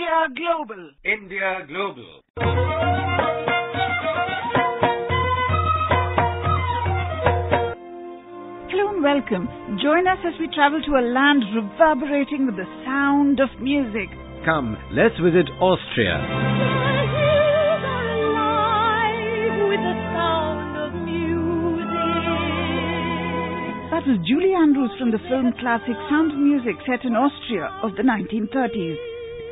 India Global. India Global. Hello and welcome. Join us as we travel to a land reverberating with the sound of music. Come, let's visit Austria. That was Julie Andrews from the film classic Sound of Music set in Austria of the 1930s.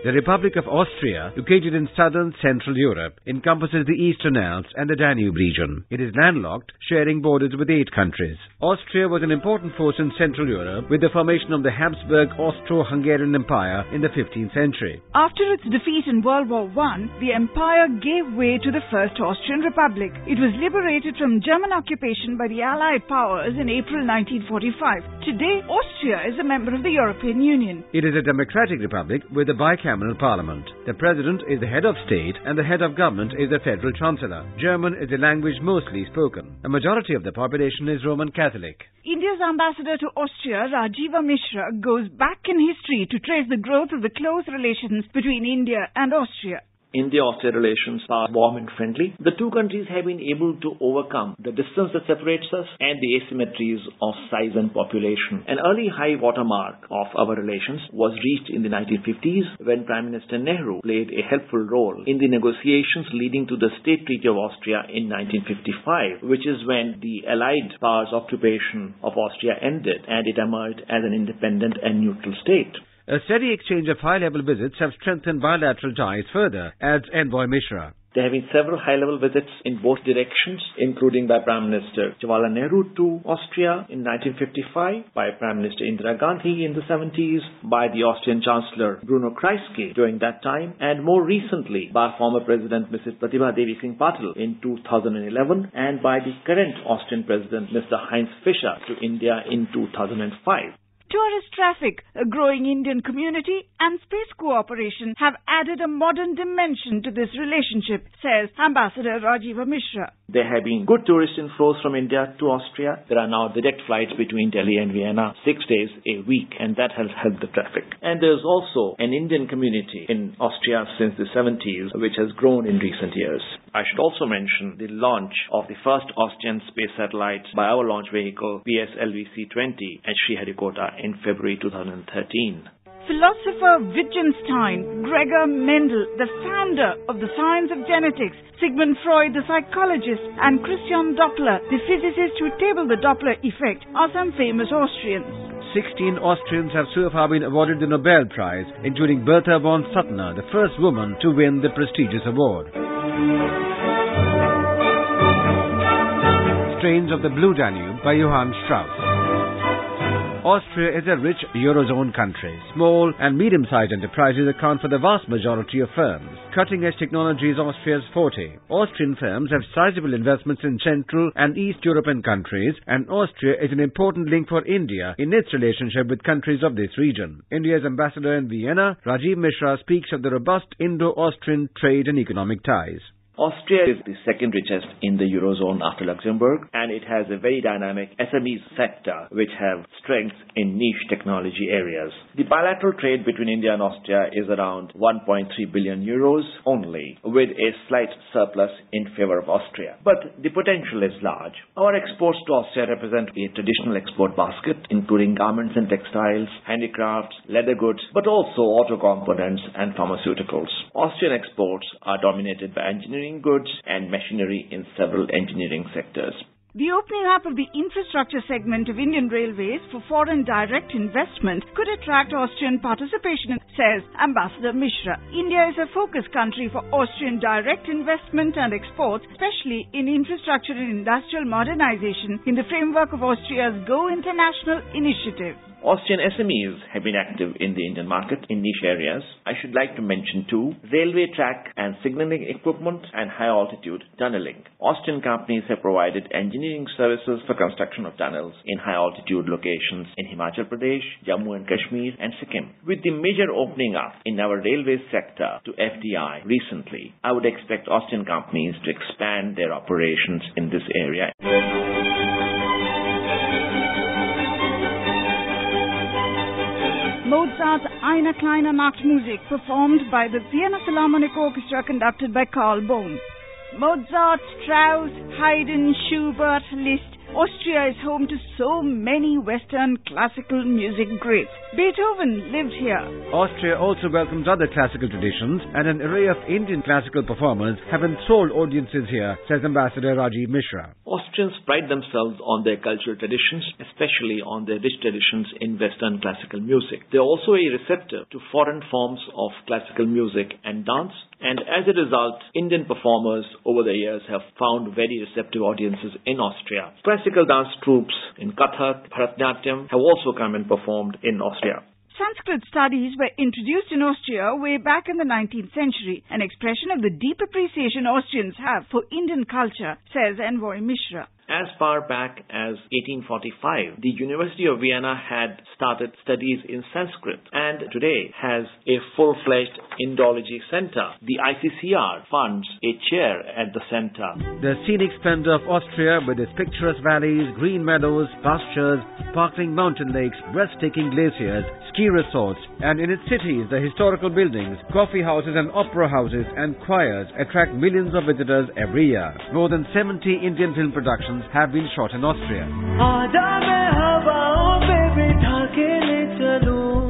The Republic of Austria, located in southern Central Europe, encompasses the Eastern Alps and the Danube region. It is landlocked, sharing borders with 8 countries. Austria was an important force in Central Europe with the formation of the Habsburg Austro-Hungarian Empire in the 15th century. After its defeat in World War I, the empire gave way to the First Austrian Republic. It was liberated from German occupation by the Allied powers in April 1945. Today, Austria is a member of the European Union. It is a democratic republic with a bicameral parliament. The president is the head of state and the head of government is the federal chancellor. German is the language mostly spoken. A majority of the population is Roman Catholic. India's ambassador to Austria, Rajiva Mishra, goes back in history to trace the growth of the close relations between India and Austria. India-Austria relations are warm and friendly. The two countries have been able to overcome the distance that separates us and the asymmetries of size and population. An early high watermark of our relations was reached in the 1950s when Prime Minister Nehru played a helpful role in the negotiations leading to the State Treaty of Austria in 1955, which is when the Allied powers' occupation of Austria ended and it emerged as an independent and neutral state. A steady exchange of high-level visits have strengthened bilateral ties further, adds Envoy Mishra. There have been several high-level visits in both directions, including by Prime Minister Jawaharlal Nehru to Austria in 1955, by Prime Minister Indira Gandhi in the 70s, by the Austrian Chancellor Bruno Kreisky during that time, and more recently by former President Mrs. Pratibha Devi Singh Patil in 2011, and by the current Austrian President Mr. Heinz Fischer to India in 2005. Tourist traffic, a growing Indian community, and space cooperation have added a modern dimension to this relationship, says Ambassador Rajiva Mishra. There have been good tourist inflows from India to Austria. There are now direct flights between Delhi and Vienna 6 days a week, and that has helped the traffic. And there's also an Indian community in Austria since the 70s, which has grown in recent years. I should also mention the launch of the first Austrian space satellite by our launch vehicle, PSLV-C-20, at Sriharikota in February 2013. Philosopher Wittgenstein, Gregor Mendel, the founder of the science of genetics, Sigmund Freud, the psychologist, and Christian Doppler, the physicist who tabled the Doppler effect, are some famous Austrians. 16 Austrians have so far been awarded the Nobel Prize, including Bertha von Suttner, the first woman to win the prestigious award. Strains of the Blue Danube by Johann Strauss. Austria is a rich Eurozone country. Small and medium-sized enterprises account for the vast majority of firms. Cutting-edge technology is Austria's forte. Austrian firms have sizable investments in Central and East European countries, and Austria is an important link for India in its relationship with countries of this region. India's ambassador in Vienna, Rajiv Mishra, speaks of the robust Indo-Austrian trade and economic ties. Austria is the second richest in the Eurozone after Luxembourg, and it has a very dynamic SME sector which have strengths in niche technology areas. The bilateral trade between India and Austria is around 1.3 billion euros only, with a slight surplus in favor of Austria. But the potential is large. Our exports to Austria represent a traditional export basket, including garments and textiles, handicrafts, leather goods, but also auto components and pharmaceuticals. Austrian exports are dominated by engineering goods and machinery in several engineering sectors. The opening up of the infrastructure segment of Indian Railways for foreign direct investment could attract Austrian participation, says Ambassador Mishra. India is a focus country for Austrian direct investment and exports, especially in infrastructure and industrial modernization in the framework of Austria's Go International initiative. Austrian SMEs have been active in the Indian market in niche areas. I should like to mention too, railway track and signaling equipment and high-altitude tunneling. Austrian companies have provided engineering services for construction of tunnels in high-altitude locations in Himachal Pradesh, Jammu and Kashmir and Sikkim. With the major opening up in our railway sector to FDI recently, I would expect Austrian companies to expand their operations in this area. Mozart Mozart's Eine kleine Nachtmusik, performed by the Vienna Philharmonic Orchestra conducted by Carl Bohn. Mozart, Strauss, Haydn, Schubert, Liszt. Austria is home to so many Western classical music greats. Beethoven lived here. Austria also welcomes other classical traditions, and an array of Indian classical performers have enthralled audiences here, says Ambassador Rajiv Mishra. Austrians pride themselves on their cultural traditions, especially on their rich traditions in Western classical music. They are also a receptor to foreign forms of classical music and dance, and as a result, Indian performers over the years have found very receptive audiences in Austria. Classical dance troupes in Kathak, Bharatanatyam have also come and performed in Austria. Sanskrit studies were introduced in Austria way back in the 19th century, an expression of the deep appreciation Austrians have for Indian culture, says Envoy Mishra. As far back as 1845, the University of Vienna had started studies in Sanskrit and today has a full-fledged Indology center. The ICCR funds a chair at the center. The scenic splendor of Austria, with its picturesque valleys, green meadows, pastures, sparkling mountain lakes, breathtaking glaciers, ski resorts, and in its cities, the historical buildings, coffee houses and opera houses and choirs attract millions of visitors every year. More than 70 Indian film productions have been shot in Austria.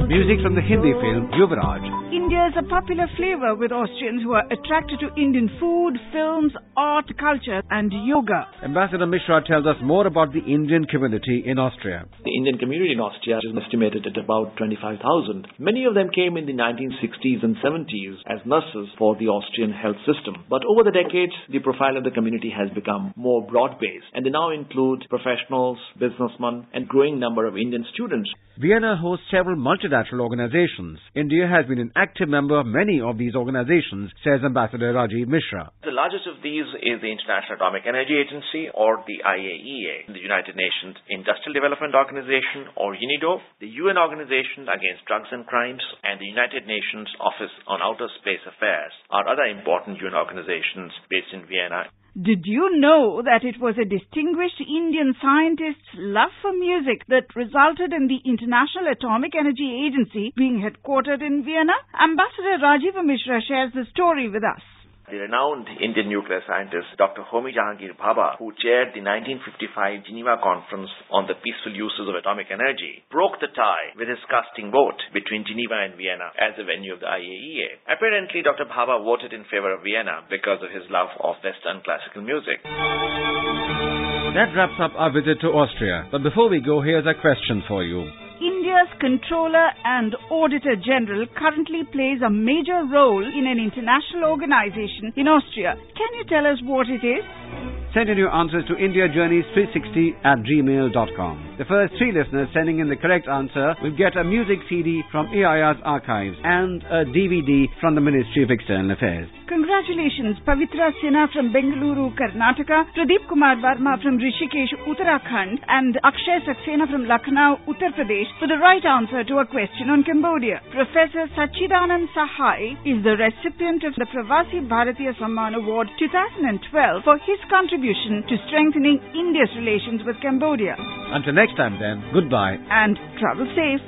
Music from the Hindi film Yuvraj. India is a popular flavor with Austrians who are attracted to Indian food, films, art, culture and yoga. Ambassador Mishra tells us more about the Indian community in Austria. The Indian community in Austria is estimated at about 25,000. Many of them came in the 1960s and 70s as nurses for the Austrian health system. But over the decades, the profile of the community has become more broad-based, and they now include professionals, businessmen, and growing number of Indian students. Vienna hosts several multilateral organizations. India has been an active member of many of these organizations, says Ambassador Rajiv Mishra. The largest of these is the International Atomic Energy Agency, or the IAEA, the United Nations Industrial Development Organization, or UNIDO, the UN Organization Against Drugs and Crimes, and the United Nations Office on Outer Space Affairs are other important UN organizations based in Vienna. Did you know that it was a distinguished Indian scientist's love for music that resulted in the International Atomic Energy Agency being headquartered in Vienna? Ambassador Rajiv Mishra shares the story with us. The renowned Indian nuclear scientist Dr. Homi Jahangir Bhabha, who chaired the 1955 Geneva Conference on the Peaceful Uses of Atomic Energy, broke the tie with his casting vote between Geneva and Vienna as the venue of the IAEA. Apparently, Dr. Bhabha voted in favor of Vienna because of his love of Western classical music. That wraps up our visit to Austria. But before we go, here's a question for you. India's Controller and Auditor General currently plays a major role in an international organization in Austria. Can you tell us what it is? Send in your answers to indiajourneys360@gmail.com. The first 3 listeners sending in the correct answer will get a music CD from AIR's archives and a DVD from the Ministry of External Affairs. Congratulations, Pavitra Sinha from Bengaluru, Karnataka, Pradeep Kumar Verma from Rishikesh, Uttarakhand, and Akshay Saxena from Lucknow, Uttar Pradesh, for the right answer to a question on Cambodia. Professor Sachidanand Sahai is the recipient of the Pravasi Bharatiya Samman Award 2012 for his contribution to strengthening India's relations with Cambodia. Until next time then, goodbye and travel safe.